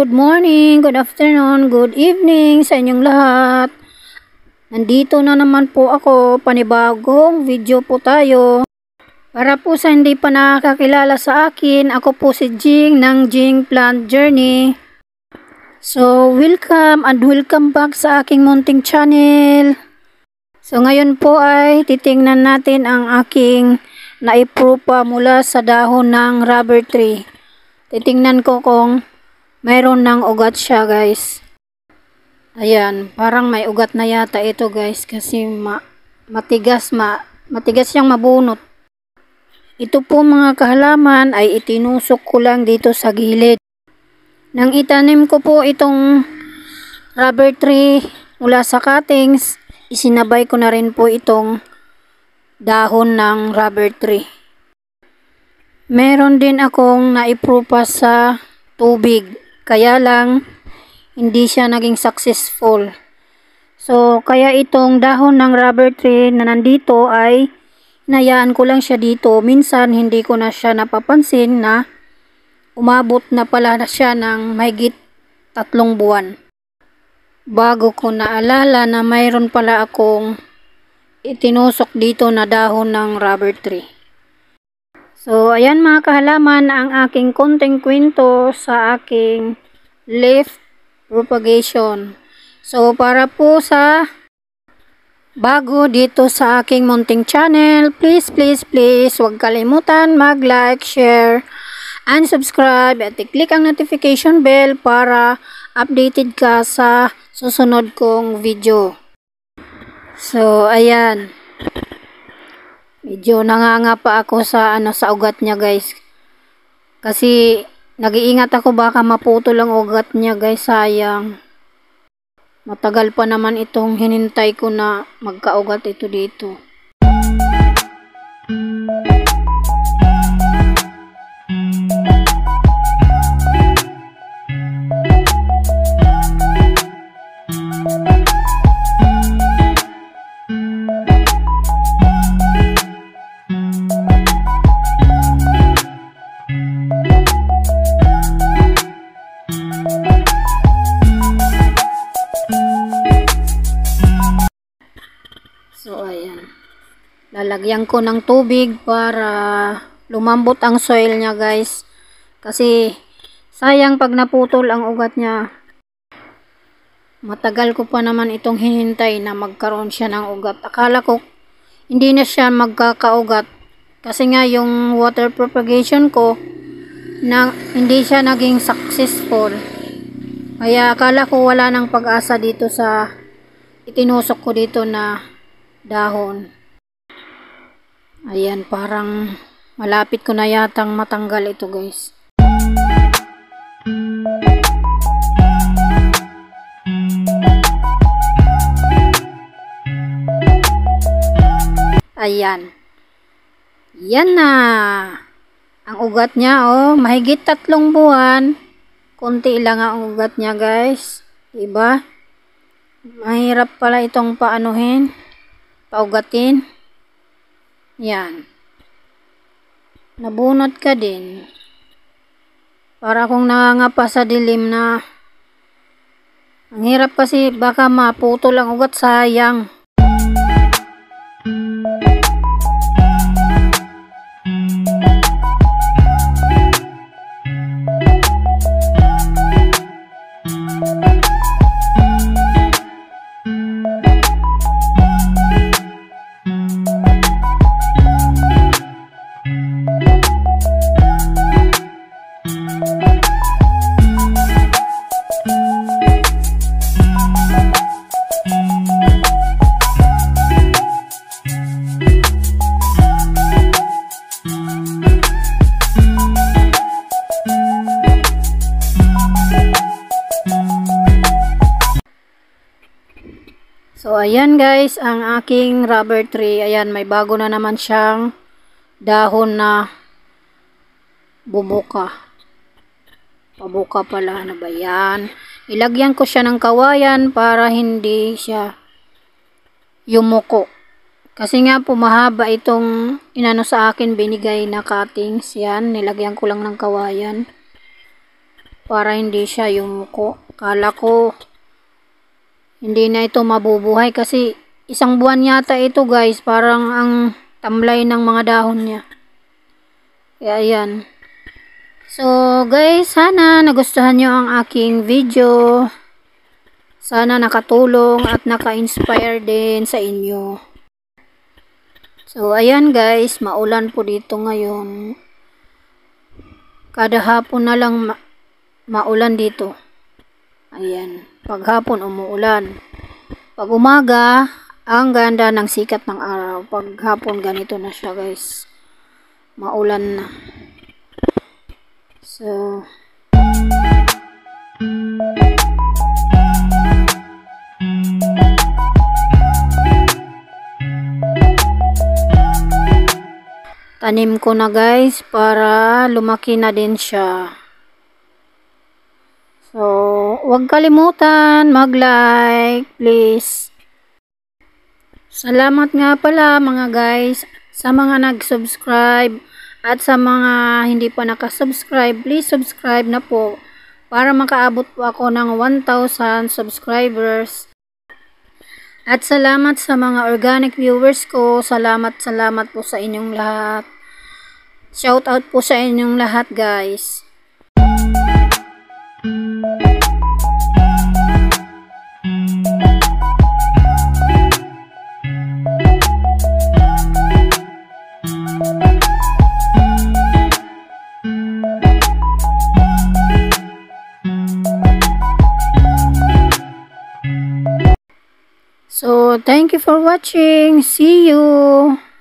good morning, good afternoon, good evening sa inyong lahat. Nandito na naman po ako, panibagong video po tayo. Para po sa hindi pa nakakilala sa akin, ako po si Jing ng Jing Plant Journey. So, welcome and welcome back sa aking munting channel. So, ngayon po ay titingnan natin ang aking naiprupa mula sa dahon ng rubber tree. Titingnan ko kung mayroon ng ugat siya, guys. Ayan, parang may ugat na yata ito, guys, kasi matigas siyang mabunot. Ito po mga kahalaman ay itinusok ko lang dito sa gilid. Nang itanim ko po itong rubber tree mula sa cuttings, isinabay ko na rin po itong dahon ng rubber tree. Meron din akong naiprupa sa tubig, kaya lang hindi siya naging successful. So, kaya itong dahon ng rubber tree na nandito ay hinayaan ko lang siya dito. Minsan hindi ko na siya napapansin na umabot na pala na siya ng mahigit 3 buwan. Bago ko naalala na mayroon pala akong itinusok dito na dahon ng rubber tree. So, ayan mga kahalaman ang aking konting kwento sa aking leaf propagation. So, para po sa bago dito sa aking munting channel, please huwag kalimutan mag-like, share, and subscribe at i-click ang notification bell para updated ka sa susunod kong video. So, ayan. Medyo nanganga pa ako sa ugat niya, guys. Kasi nag-iingat ako baka maputol ang ugat niya, guys. Sayang. Matagal pa naman itong hinintay ko na magkaugat ito dito. So, ayan. Lalagyan ko ng tubig para lumambot ang soil niya, guys. Kasi, sayang pag naputol ang ugat niya. Matagal ko pa naman itong hinintay na magkaroon siya ng ugat. Akala ko, hindi na siya magkakaugat. Kasi nga, yung water propagation ko, hindi siya naging successful. Kaya, akala ko wala nang pag-asa dito sa itinusok ko dito na dahon. Ayan, parang malapit ko na yatang matanggal ito, guys. Ayan. Yan na. Ang ugat niya, oh, mahigit 3 buwan. Konti lang ang ugat niya, guys. Diba? Mahirap pala itong paanuhin. Paugatin. Yan. Nabunot ka din. Para kung nangangapa sa dilim na ang hirap kasi baka maputol ang ugat, sayang. So, ayan guys, ang aking rubber tree. Ayan, may bago na naman siyang dahon na bubuka. Pabuka pala na ba yan? Ilagyan ko siya ng kawayan para hindi siya yumuko. Kasi nga po mahaba itong inano sa akin binigay na cuttings. Yan, nilagyan ko lang ng kawayan. para hindi siya yumuko. Kala ko hindi na ito mabubuhay kasi isang buwan yata ito guys, parang ang tamlay ng mga dahon niya. Kaya ayan. So guys, sana nagustuhan nyo ang aking video. Sana nakatulong at naka-inspire din sa inyo. So ayan guys, maulan po dito ngayon. Kada hapon na lang maulan dito. Ayan, paghapon umuulan. Pag umaga, ang ganda ng sikat ng araw. Paghapon ganito na siya guys. Maulan na. So tanim ko na guys para lumaki na din siya. So, huwag kalimutan mag-like, please. Salamat nga pala mga guys sa mga nag-subscribe at sa mga hindi pa nakasubscribe, please subscribe na po para makaabot po ako ng 1,000 subscribers. At salamat sa mga organic viewers ko. Salamat po sa inyong lahat. Shout out po sa inyong lahat guys. So, thank you for watching. See you!